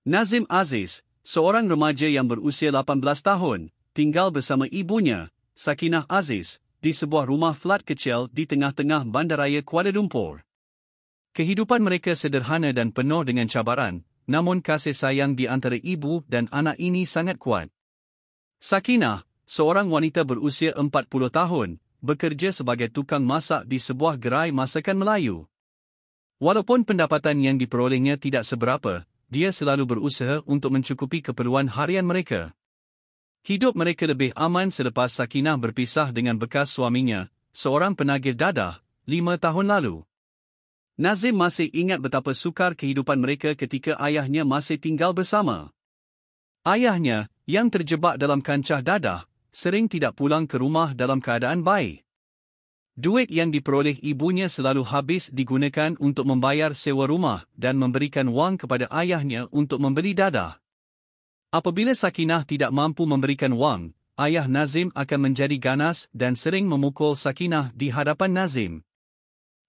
Nazim Aziz, seorang remaja yang berusia 18 tahun, tinggal bersama ibunya, Sakinah Aziz, di sebuah rumah flat kecil di tengah-tengah bandaraya Kuala Lumpur. Kehidupan mereka sederhana dan penuh dengan cabaran, namun kasih sayang di antara ibu dan anak ini sangat kuat. Sakinah, seorang wanita berusia 40 tahun, bekerja sebagai tukang masak di sebuah gerai masakan Melayu. Walaupun pendapatan yang diperolehnya tidak seberapa, dia selalu berusaha untuk mencukupi keperluan harian mereka. Hidup mereka lebih aman selepas Sakinah berpisah dengan bekas suaminya, seorang penagih dadah, 5 tahun lalu. Nazim masih ingat betapa sukar kehidupan mereka ketika ayahnya masih tinggal bersama. Ayahnya, yang terjebak dalam kancah dadah, sering tidak pulang ke rumah dalam keadaan baik. Duit yang diperoleh ibunya selalu habis digunakan untuk membayar sewa rumah dan memberikan wang kepada ayahnya untuk membeli dadah. Apabila Sakinah tidak mampu memberikan wang, ayah Nazim akan menjadi ganas dan sering memukul Sakinah di hadapan Nazim.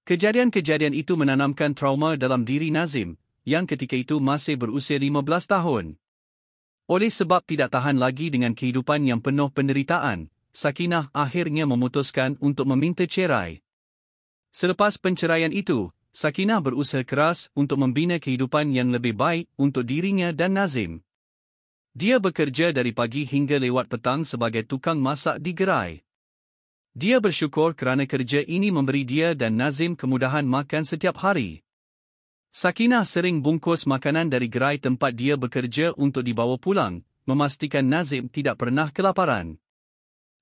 Kejadian-kejadian itu menanamkan trauma dalam diri Nazim, yang ketika itu masih berusia 15 tahun. Oleh sebab tidak tahan lagi dengan kehidupan yang penuh penderitaan, Sakinah akhirnya memutuskan untuk meminta cerai. Selepas penceraian itu, Sakinah berusaha keras untuk membina kehidupan yang lebih baik untuk dirinya dan Nazim. Dia bekerja dari pagi hingga lewat petang sebagai tukang masak di gerai. Dia bersyukur kerana kerja ini memberi dia dan Nazim kemudahan makan setiap hari. Sakinah sering bungkus makanan dari gerai tempat dia bekerja untuk dibawa pulang, memastikan Nazim tidak pernah kelaparan.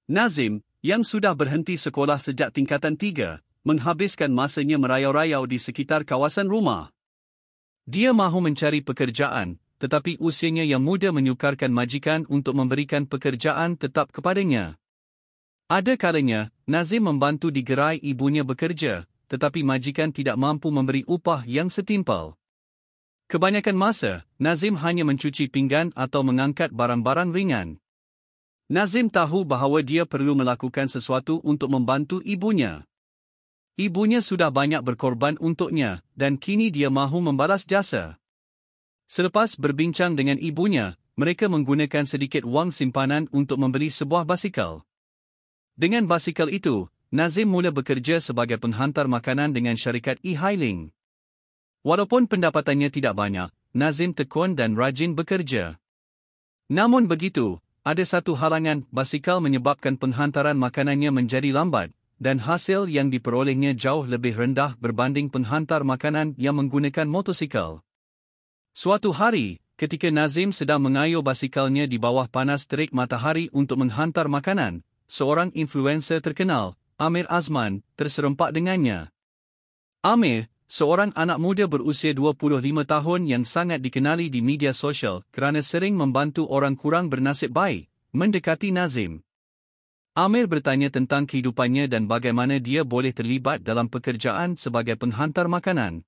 Nazim, yang sudah berhenti sekolah sejak tingkatan 3, menghabiskan masanya merayau-rayau di sekitar kawasan rumah. Dia mahu mencari pekerjaan, tetapi usianya yang muda menyukarkan majikan untuk memberikan pekerjaan tetap kepadanya. Ada kalanya, Nazim membantu di gerai ibunya bekerja, tetapi majikan tidak mampu memberi upah yang setimpal. Kebanyakan masa, Nazim hanya mencuci pinggan atau mengangkat barang-barang ringan. Nazim tahu bahawa dia perlu melakukan sesuatu untuk membantu ibunya. Ibunya sudah banyak berkorban untuknya, dan kini dia mahu membalas jasa. Selepas berbincang dengan ibunya, mereka menggunakan sedikit wang simpanan untuk membeli sebuah basikal. Dengan basikal itu, Nazim mula bekerja sebagai penghantar makanan dengan syarikat e-hailing. Walaupun pendapatannya tidak banyak, Nazim tekun dan rajin bekerja. Namun begitu, ada satu halangan, basikal menyebabkan penghantaran makanannya menjadi lambat, dan hasil yang diperolehnya jauh lebih rendah berbanding penghantar makanan yang menggunakan motosikal. Suatu hari, ketika Nazim sedang mengayuh basikalnya di bawah panas terik matahari untuk menghantar makanan, seorang influencer terkenal, Amir Azman, terserempak dengannya. Amir, seorang anak muda berusia 25 tahun yang sangat dikenali di media sosial kerana sering membantu orang kurang bernasib baik, mendekati Nazim. Amir bertanya tentang kehidupannya dan bagaimana dia boleh terlibat dalam pekerjaan sebagai penghantar makanan.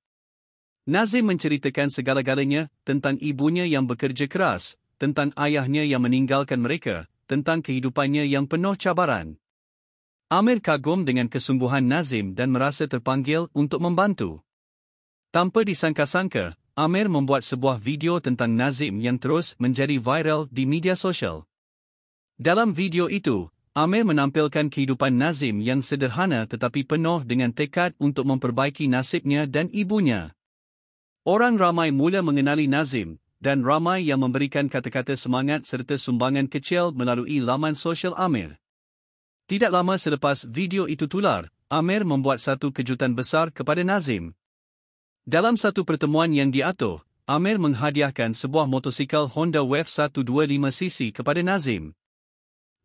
Nazim menceritakan segala-galanya, tentang ibunya yang bekerja keras, tentang ayahnya yang meninggalkan mereka, tentang kehidupannya yang penuh cabaran. Amir kagum dengan kesungguhan Nazim dan merasa terpanggil untuk membantu. Tanpa disangka-sangka, Amir membuat sebuah video tentang Nazim yang terus menjadi viral di media sosial. Dalam video itu, Amir menampilkan kehidupan Nazim yang sederhana tetapi penuh dengan tekad untuk memperbaiki nasibnya dan ibunya. Orang ramai mula mengenali Nazim, dan ramai yang memberikan kata-kata semangat serta sumbangan kecil melalui laman sosial Amir. Tidak lama selepas video itu tular, Amir membuat satu kejutan besar kepada Nazim. Dalam satu pertemuan yang diatur, Amir menghadiahkan sebuah motosikal Honda Wave 125cc kepada Nazim.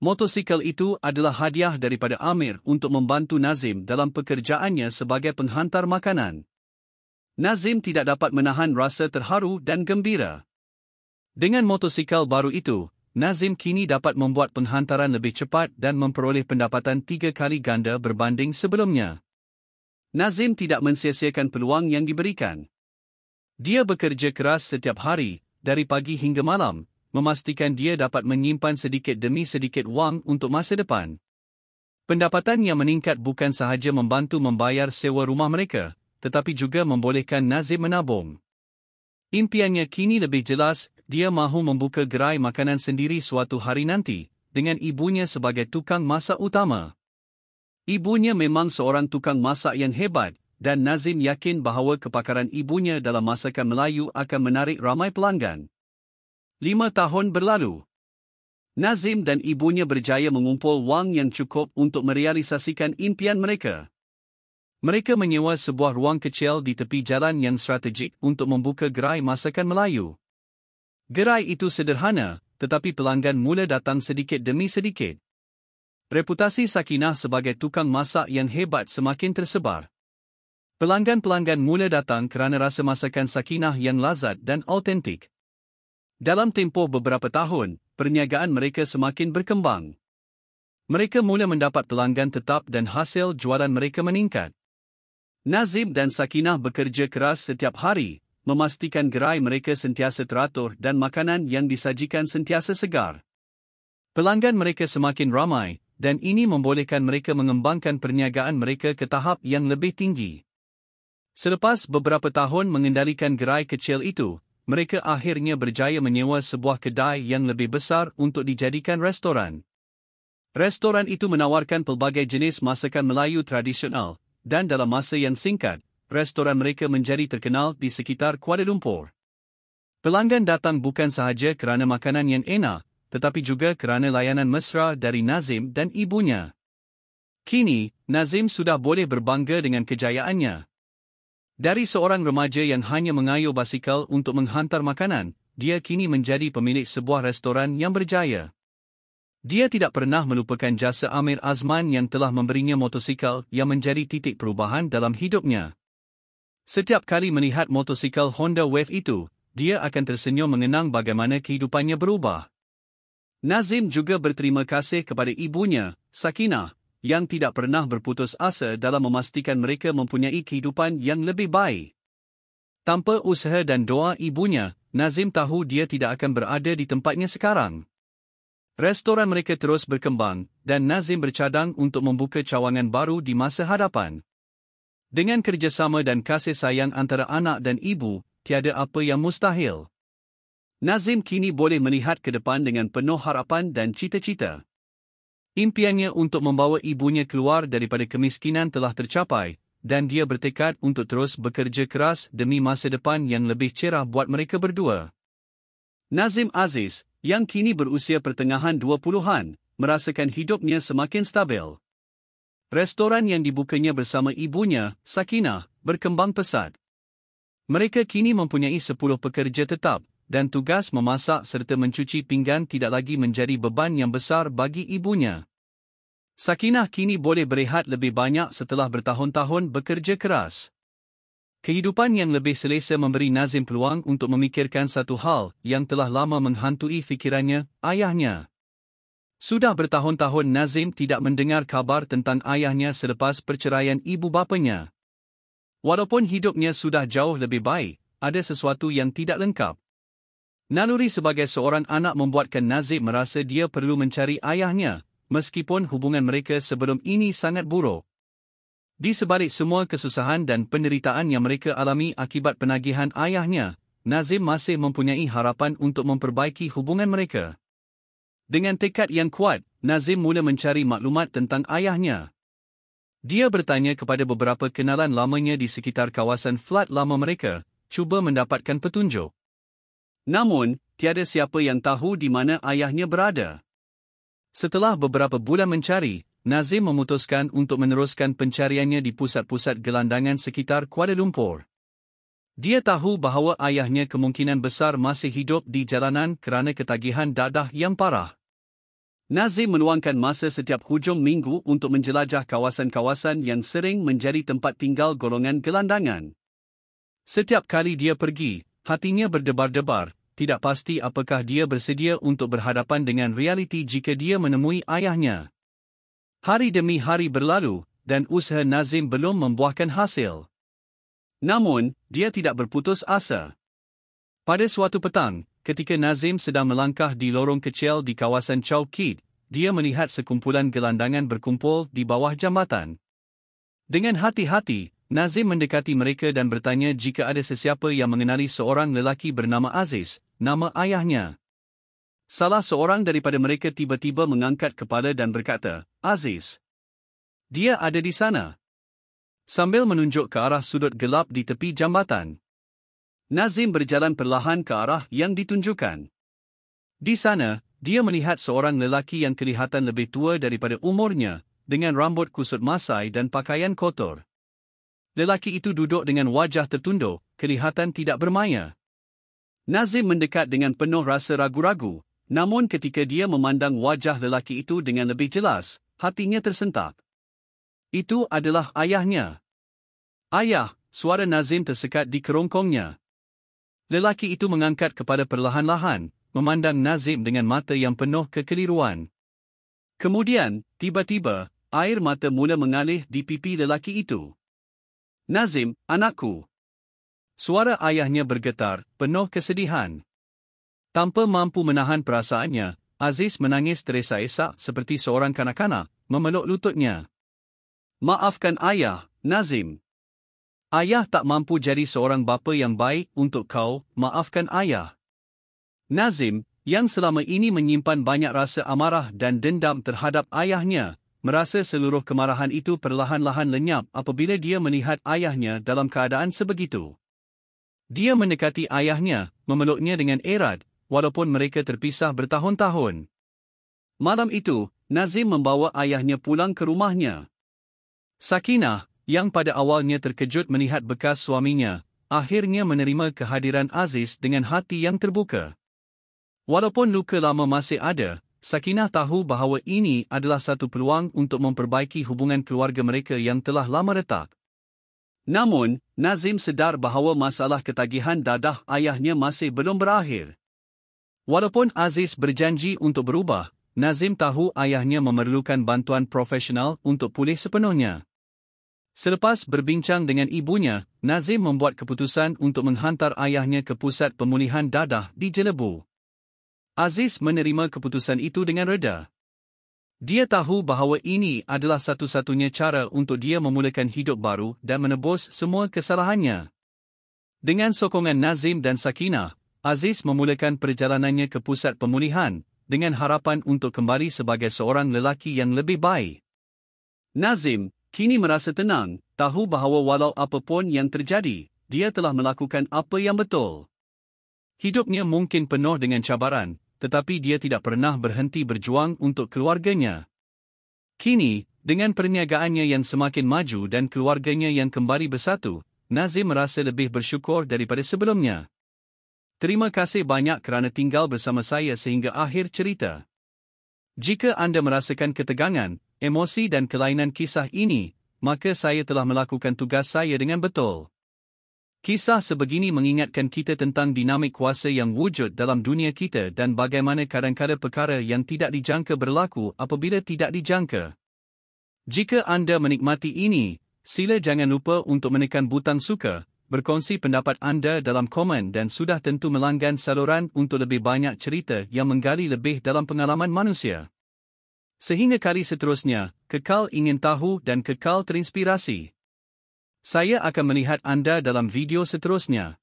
Motosikal itu adalah hadiah daripada Amir untuk membantu Nazim dalam pekerjaannya sebagai penghantar makanan. Nazim tidak dapat menahan rasa terharu dan gembira. Dengan motosikal baru itu, Nazim kini dapat membuat penghantaran lebih cepat dan memperoleh pendapatan 3 kali ganda berbanding sebelumnya. Nazim tidak mensia-siakan peluang yang diberikan. Dia bekerja keras setiap hari, dari pagi hingga malam, memastikan dia dapat menyimpan sedikit demi sedikit wang untuk masa depan. Pendapatan yang meningkat bukan sahaja membantu membayar sewa rumah mereka, tetapi juga membolehkan Nazim menabung. Impiannya kini lebih jelas, dia mahu membuka gerai makanan sendiri suatu hari nanti, dengan ibunya sebagai tukang masak utama. Ibunya memang seorang tukang masak yang hebat, dan Nazim yakin bahawa kepakaran ibunya dalam masakan Melayu akan menarik ramai pelanggan. 5 tahun berlalu. Nazim dan ibunya berjaya mengumpul wang yang cukup untuk merealisasikan impian mereka. Mereka menyewa sebuah ruang kecil di tepi jalan yang strategik untuk membuka gerai masakan Melayu. Gerai itu sederhana, tetapi pelanggan mula datang sedikit demi sedikit. Reputasi Sakinah sebagai tukang masak yang hebat semakin tersebar. Pelanggan-pelanggan mula datang kerana rasa masakan Sakinah yang lazat dan autentik. Dalam tempoh beberapa tahun, perniagaan mereka semakin berkembang. Mereka mula mendapat pelanggan tetap dan hasil jualan mereka meningkat. Nazim dan Sakinah bekerja keras setiap hari, memastikan gerai mereka sentiasa teratur dan makanan yang disajikan sentiasa segar. Pelanggan mereka semakin ramai, dan ini membolehkan mereka mengembangkan perniagaan mereka ke tahap yang lebih tinggi. Selepas beberapa tahun mengendalikan gerai kecil itu, mereka akhirnya berjaya menyewa sebuah kedai yang lebih besar untuk dijadikan restoran. Restoran itu menawarkan pelbagai jenis masakan Melayu tradisional, dan dalam masa yang singkat, restoran mereka menjadi terkenal di sekitar Kuala Lumpur. Pelanggan datang bukan sahaja kerana makanan yang enak, tetapi juga kerana layanan mesra dari Nazim dan ibunya. Kini, Nazim sudah boleh berbangga dengan kejayaannya. Dari seorang remaja yang hanya mengayuh basikal untuk menghantar makanan, dia kini menjadi pemilik sebuah restoran yang berjaya. Dia tidak pernah melupakan jasa Amir Azman yang telah memberinya motosikal yang menjadi titik perubahan dalam hidupnya. Setiap kali melihat motosikal Honda Wave itu, dia akan tersenyum mengenang bagaimana kehidupannya berubah. Nazim juga berterima kasih kepada ibunya, Sakinah, yang tidak pernah berputus asa dalam memastikan mereka mempunyai kehidupan yang lebih baik. Tanpa usaha dan doa ibunya, Nazim tahu dia tidak akan berada di tempatnya sekarang. Restoran mereka terus berkembang, dan Nazim bercadang untuk membuka cawangan baru di masa hadapan. Dengan kerjasama dan kasih sayang antara anak dan ibu, tiada apa yang mustahil. Nazim kini boleh melihat ke depan dengan penuh harapan dan cita-cita. Impiannya untuk membawa ibunya keluar daripada kemiskinan telah tercapai, dan dia bertekad untuk terus bekerja keras demi masa depan yang lebih cerah buat mereka berdua. Nazim Aziz, yang kini berusia pertengahan 20-an, merasakan hidupnya semakin stabil. Restoran yang dibukanya bersama ibunya, Sakinah, berkembang pesat. Mereka kini mempunyai 10 pekerja tetap, dan tugas memasak serta mencuci pinggan tidak lagi menjadi beban yang besar bagi ibunya. Sakinah kini boleh berehat lebih banyak setelah bertahun-tahun bekerja keras. Kehidupan yang lebih selesa memberi Nazim peluang untuk memikirkan satu hal yang telah lama menghantui fikirannya, ayahnya. Sudah bertahun-tahun Nazim tidak mendengar kabar tentang ayahnya selepas perceraian ibu bapanya. Walaupun hidupnya sudah jauh lebih baik, ada sesuatu yang tidak lengkap. Naluri sebagai seorang anak membuatkan Nazim merasa dia perlu mencari ayahnya, meskipun hubungan mereka sebelum ini sangat buruk. Di sebalik semua kesusahan dan penderitaan yang mereka alami akibat penagihan ayahnya, Nazim masih mempunyai harapan untuk memperbaiki hubungan mereka. Dengan tekad yang kuat, Nazim mula mencari maklumat tentang ayahnya. Dia bertanya kepada beberapa kenalan lamanya di sekitar kawasan flat lama mereka, cuba mendapatkan petunjuk. Namun, tiada siapa yang tahu di mana ayahnya berada. Setelah beberapa bulan mencari, Nazim memutuskan untuk meneruskan pencariannya di pusat-pusat gelandangan sekitar Kuala Lumpur. Dia tahu bahawa ayahnya kemungkinan besar masih hidup di jalanan kerana ketagihan dadah yang parah. Nazim meluangkan masa setiap hujung minggu untuk menjelajah kawasan-kawasan yang sering menjadi tempat tinggal golongan gelandangan. Setiap kali dia pergi, hatinya berdebar-debar, tidak pasti apakah dia bersedia untuk berhadapan dengan realiti jika dia menemui ayahnya. Hari demi hari berlalu, dan usaha Nazim belum membuahkan hasil. Namun, dia tidak berputus asa. Pada suatu petang, ketika Nazim sedang melangkah di lorong kecil di kawasan Chow Kit, dia melihat sekumpulan gelandangan berkumpul di bawah jambatan. Dengan hati-hati, Nazim mendekati mereka dan bertanya jika ada sesiapa yang mengenali seorang lelaki bernama Aziz, nama ayahnya. Salah seorang daripada mereka tiba-tiba mengangkat kepala dan berkata, "Aziz. Dia ada di sana." Sambil menunjuk ke arah sudut gelap di tepi jambatan. Nazim berjalan perlahan ke arah yang ditunjukkan. Di sana, dia melihat seorang lelaki yang kelihatan lebih tua daripada umurnya, dengan rambut kusut masai dan pakaian kotor. Lelaki itu duduk dengan wajah tertunduk, kelihatan tidak bermaya. Nazim mendekat dengan penuh rasa ragu-ragu, namun ketika dia memandang wajah lelaki itu dengan lebih jelas, hatinya tersentak. Itu adalah ayahnya. "Ayah," suara Nazim tersekat di kerongkongnya. Lelaki itu mengangkat kepala perlahan-lahan, memandang Nazim dengan mata yang penuh kekeliruan. Kemudian, tiba-tiba, air mata mula mengalir di pipi lelaki itu. "Nazim, anakku." Suara ayahnya bergetar, penuh kesedihan. Tanpa mampu menahan perasaannya, Aziz menangis teresa-esa seperti seorang kanak-kanak, memeluk lututnya. "Maafkan ayah, Nazim. Ayah tak mampu jadi seorang bapa yang baik untuk kau, maafkan ayah." Nazim, yang selama ini menyimpan banyak rasa amarah dan dendam terhadap ayahnya, merasa seluruh kemarahan itu perlahan-lahan lenyap apabila dia melihat ayahnya dalam keadaan sebegitu. Dia mendekati ayahnya, memeluknya dengan erat, walaupun mereka terpisah bertahun-tahun. Malam itu, Nazim membawa ayahnya pulang ke rumahnya. Sakinah, yang pada awalnya terkejut melihat bekas suaminya, akhirnya menerima kehadiran Aziz dengan hati yang terbuka. Walaupun luka lama masih ada, Sakinah tahu bahawa ini adalah satu peluang untuk memperbaiki hubungan keluarga mereka yang telah lama retak. Namun, Nazim sedar bahawa masalah ketagihan dadah ayahnya masih belum berakhir. Walaupun Aziz berjanji untuk berubah, Nazim tahu ayahnya memerlukan bantuan profesional untuk pulih sepenuhnya. Selepas berbincang dengan ibunya, Nazim membuat keputusan untuk menghantar ayahnya ke pusat pemulihan dadah di Jelebu. Aziz menerima keputusan itu dengan reda. Dia tahu bahawa ini adalah satu-satunya cara untuk dia memulakan hidup baru dan menebus semua kesalahannya. Dengan sokongan Nazim dan Sakinah, Aziz memulakan perjalanannya ke pusat pemulihan, dengan harapan untuk kembali sebagai seorang lelaki yang lebih baik. Nazim kini merasa tenang, tahu bahawa walau apapun yang terjadi, dia telah melakukan apa yang betul. Hidupnya mungkin penuh dengan cabaran, tetapi dia tidak pernah berhenti berjuang untuk keluarganya. Kini, dengan perniagaannya yang semakin maju dan keluarganya yang kembali bersatu, Nazim merasa lebih bersyukur daripada sebelumnya. Terima kasih banyak kerana tinggal bersama saya sehingga akhir cerita. Jika anda merasakan ketegangan, emosi dan kelainan kisah ini, maka saya telah melakukan tugas saya dengan betul. Kisah sebegini mengingatkan kita tentang dinamik kuasa yang wujud dalam dunia kita dan bagaimana kadang-kadang perkara yang tidak dijangka berlaku apabila tidak dijangka. Jika anda menikmati ini, sila jangan lupa untuk menekan butang suka, berkongsi pendapat anda dalam komen dan sudah tentu melanggan saluran untuk lebih banyak cerita yang menggali lebih dalam pengalaman manusia. Sehingga kali seterusnya, kekal ingin tahu dan kekal terinspirasi. Saya akan melihat anda dalam video seterusnya.